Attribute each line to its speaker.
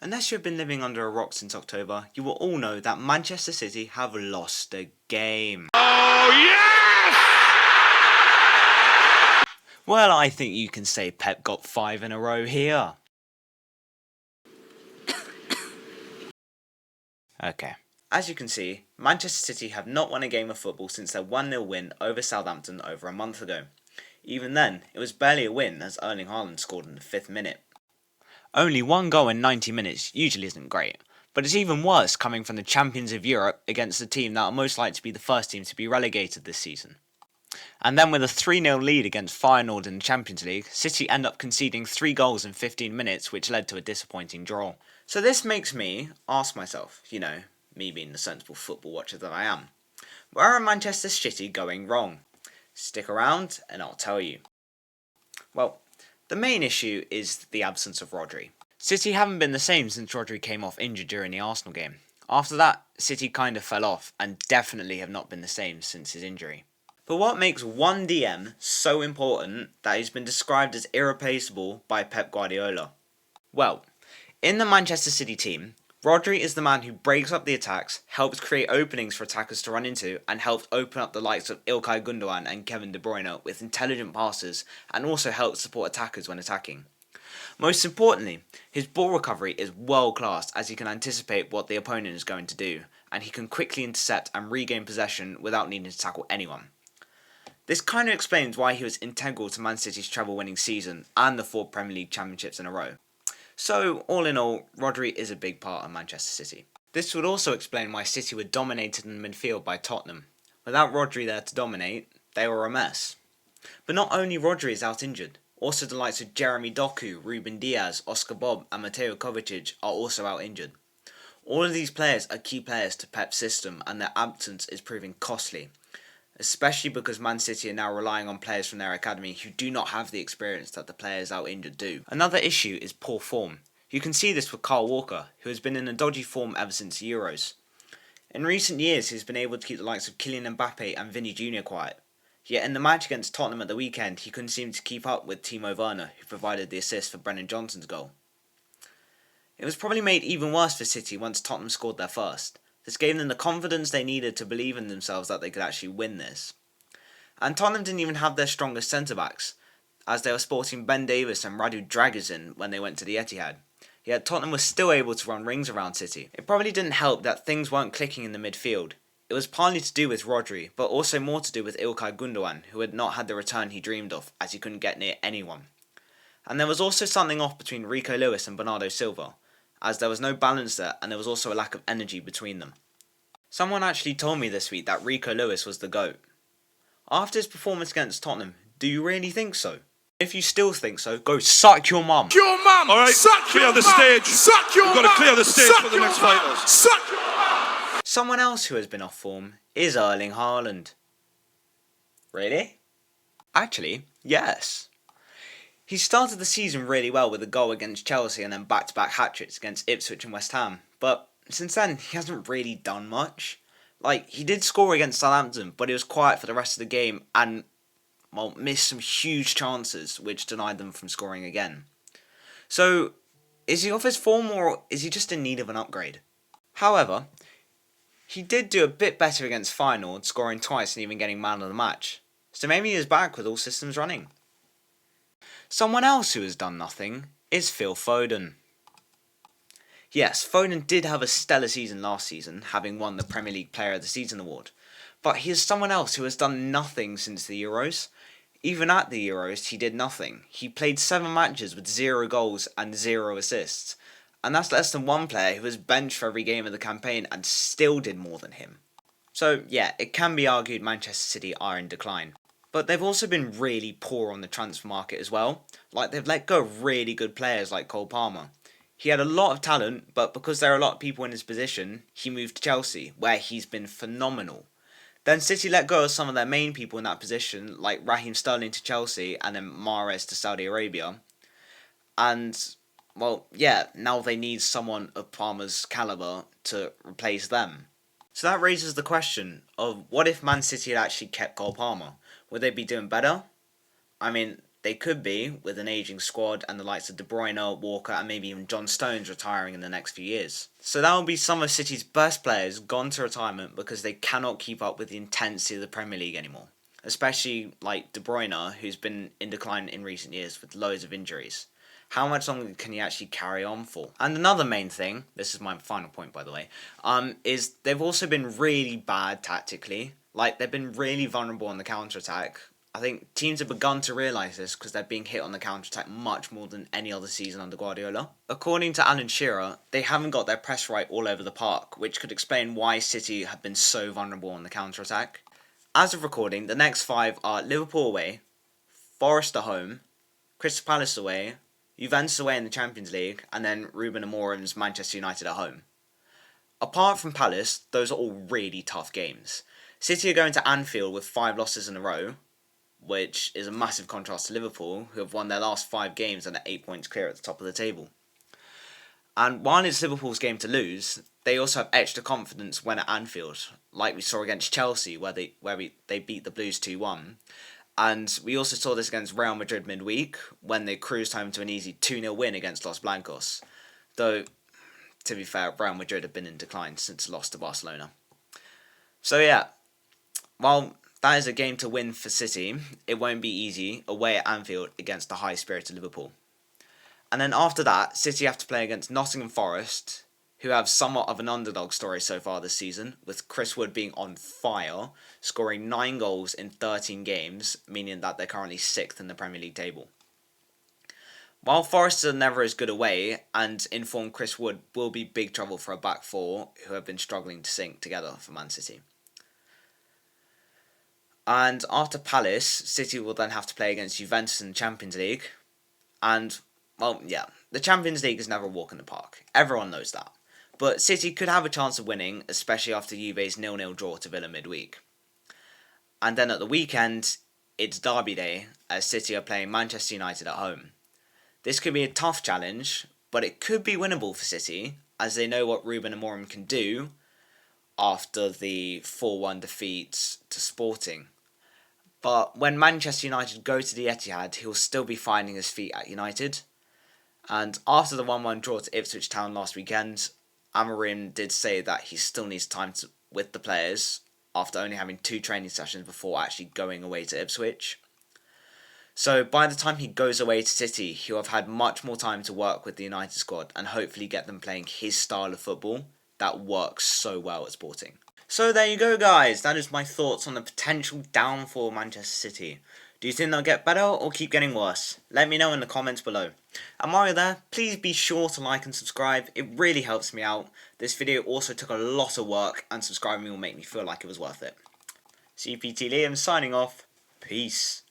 Speaker 1: Unless you have been living under a rock since October, you will all know that Manchester City have lost a game.
Speaker 2: Oh, yes!
Speaker 1: Well, I think you can say Pep got 5 in a row here. Okay. As you can see, Manchester City have not won a game of football since their 1-0 win over Southampton over a month ago. Even then, it was barely a win as Erling Haaland scored in the 5th minute. Only one goal in 90 minutes usually isn't great, but it's even worse coming from the champions of Europe against the team that are most likely to be the first team to be relegated this season. And then with a 3-0 lead against Feyenoord in the Champions League, City end up conceding 3 goals in 15 minutes, which led to a disappointing draw. So this makes me ask myself, me being the sensible football watcher that I am, where are Manchester City going wrong? Stick around and I'll tell you. Well, the main issue is the absence of Rodri. City haven't been the same since Rodri came off injured during the Arsenal game. After that, City kind of fell off and definitely have not been the same since his injury. But what makes one DM so important that he's been described as irreplaceable by Pep Guardiola? Well, in the Manchester City team, Rodri is the man who breaks up the attacks, helps create openings for attackers to run into, and helps open up the likes of Ilkay Gundogan and Kevin De Bruyne with intelligent passes, and also helps support attackers when attacking. Most importantly, his ball recovery is world class as he can anticipate what the opponent is going to do, and he can quickly intercept and regain possession without needing to tackle anyone. This kind of explains why he was integral to Man City's treble-winning season and the 4 Premier League championships in a row. So, all in all, Rodri is a big part of Manchester City. This would also explain why City were dominated in the midfield by Tottenham. Without Rodri there to dominate, they were a mess. But not only Rodri is out injured, also the likes of Jeremy Doku, Ruben Diaz, Oscar Bob and Mateo Kovacic are also out injured. All of these players are key players to Pep's system and their absence is proving costly, especially because Man City are now relying on players from their academy who do not have the experience that the players out injured do. Another issue is poor form. You can see this with Kyle Walker, who has been in a dodgy form ever since the Euros. In recent years, he's been able to keep the likes of Kylian Mbappe and Vinny Jr. quiet. Yet in the match against Tottenham at the weekend, he couldn't seem to keep up with Timo Werner, who provided the assist for Brennan Johnson's goal. It was probably made even worse for City once Tottenham scored their first. This gave them the confidence they needed to believe in themselves that they could actually win this. And Tottenham didn't even have their strongest centre-backs, as they were sporting Ben Davies and Radu Dragusin when they went to the Etihad. Yet Tottenham was still able to run rings around City. It probably didn't help that things weren't clicking in the midfield. It was partly to do with Rodri, but also more to do with Ilkay Gundogan, who had not had the return he dreamed of, as he couldn't get near anyone. And there was also something off between Rico Lewis and Bernardo Silva, as there was no balance there and there was also a lack of energy between them. Someone actually told me this week that Rico Lewis was the GOAT. After his performance against Tottenham, do you really think so? If you still think so, go suck your mum.
Speaker 2: Your mum! Alright, clear the stage. Suck your mum! We've got to clear the stage for the next fighters. Suck your mum!
Speaker 1: Someone else who has been off form is Erling Haaland. Really? Actually, yes. He started the season really well with a goal against Chelsea and then back-to-back hat-tricks against Ipswich and West Ham, but since then he hasn't really done much. He did score against Southampton, but he was quiet for the rest of the game and, missed some huge chances which denied them from scoring again. So, is he off his form or is he just in need of an upgrade? However, he did do a bit better against Feyenoord, scoring twice and even getting man of the match. So maybe he is back with all systems running. Someone else who has done nothing is Phil Foden. Yes, Foden did have a stellar season last season, having won the Premier League Player of the Season award, but he is someone else who has done nothing since the Euros. Even at the Euros, he did nothing. He played 7 matches with 0 goals and 0 assists, and that's less than one player who was benched for every game of the campaign and still did more than him. So yeah, it can be argued Manchester City are in decline. But they've also been really poor on the transfer market as well. They've let go of really good players like Cole Palmer. He had a lot of talent, but because there are a lot of people in his position, he moved to Chelsea, where he's been phenomenal. Then City let go of some of their main people in that position, like Raheem Sterling to Chelsea and then Mahrez to Saudi Arabia. And, now they need someone of Palmer's calibre to replace them. So that raises the question of what if Man City had actually kept Cole Palmer? Would they be doing better? they could be with an ageing squad and the likes of De Bruyne, Walker and maybe even John Stones retiring in the next few years. So that will be some of City's best players gone to retirement because they cannot keep up with the intensity of the Premier League anymore. Especially like De Bruyne, who's been in decline in recent years with loads of injuries. How much longer can he actually carry on for? And another main thing, this is my final point by the way, is they've also been really bad tactically. Like, they've been really vulnerable on the counter-attack. I think teams have begun to realise this because they're being hit on the counter-attack much more than any other season under Guardiola. According to Alan Shearer, they haven't got their press right all over the park, which could explain why City have been so vulnerable on the counter-attack. As of recording, the next 5 are Liverpool away, Forest at home, Crystal Palace away, Juventus away in the Champions League, and then Ruben Amorim's Manchester United at home. Apart from Palace, those are all really tough games. City are going to Anfield with 5 losses in a row, which is a massive contrast to Liverpool, who have won their last 5 games and are 8 points clear at the top of the table. And while it's Liverpool's game to lose, they also have extra confidence when at Anfield, like we saw against Chelsea, where they beat the Blues 2-1. And we also saw this against Real Madrid midweek, when they cruised home to an easy 2-0 win against Los Blancos. Though, to be fair, Real Madrid have been in decline since the loss to Barcelona. So yeah, while that is a game to win for City, it won't be easy away at Anfield against the high-spirited Liverpool. And then after that, City have to play against Nottingham Forest, who have somewhat of an underdog story so far this season, with Chris Wood being on fire, scoring 9 goals in 13 games, meaning that they're currently 6th in the Premier League table. While Forest are never as good away, and informed Chris Wood will be big trouble for a back 4 who have been struggling to sync together for Man City. And after Palace, City will then have to play against Juventus in the Champions League. And, well, yeah, the Champions League is never a walk in the park. Everyone knows that. But City could have a chance of winning, especially after Juve's 0-0 draw to Villa midweek. And then at the weekend, it's Derby Day, as City are playing Manchester United at home. This could be a tough challenge, but it could be winnable for City, as they know what Ruben Amorim can do after the 4-1 defeat to Sporting. But when Manchester United go to the Etihad, he'll still be finding his feet at United. And after the 1-1 draw to Ipswich Town last weekend, Amorim did say that he still needs time with the players after only having 2 training sessions before actually going away to Ipswich. So by the time he goes away to City, he'll have had much more time to work with the United squad and hopefully get them playing his style of football that works so well at Sporting. So there you go, guys. That is my thoughts on the potential downfall of Manchester City. Do you think they'll get better or keep getting worse? Let me know in the comments below. And while you're there, please be sure to like and subscribe. It really helps me out. This video also took a lot of work, and subscribing will make me feel like it was worth it. CPT Liam signing off. Peace.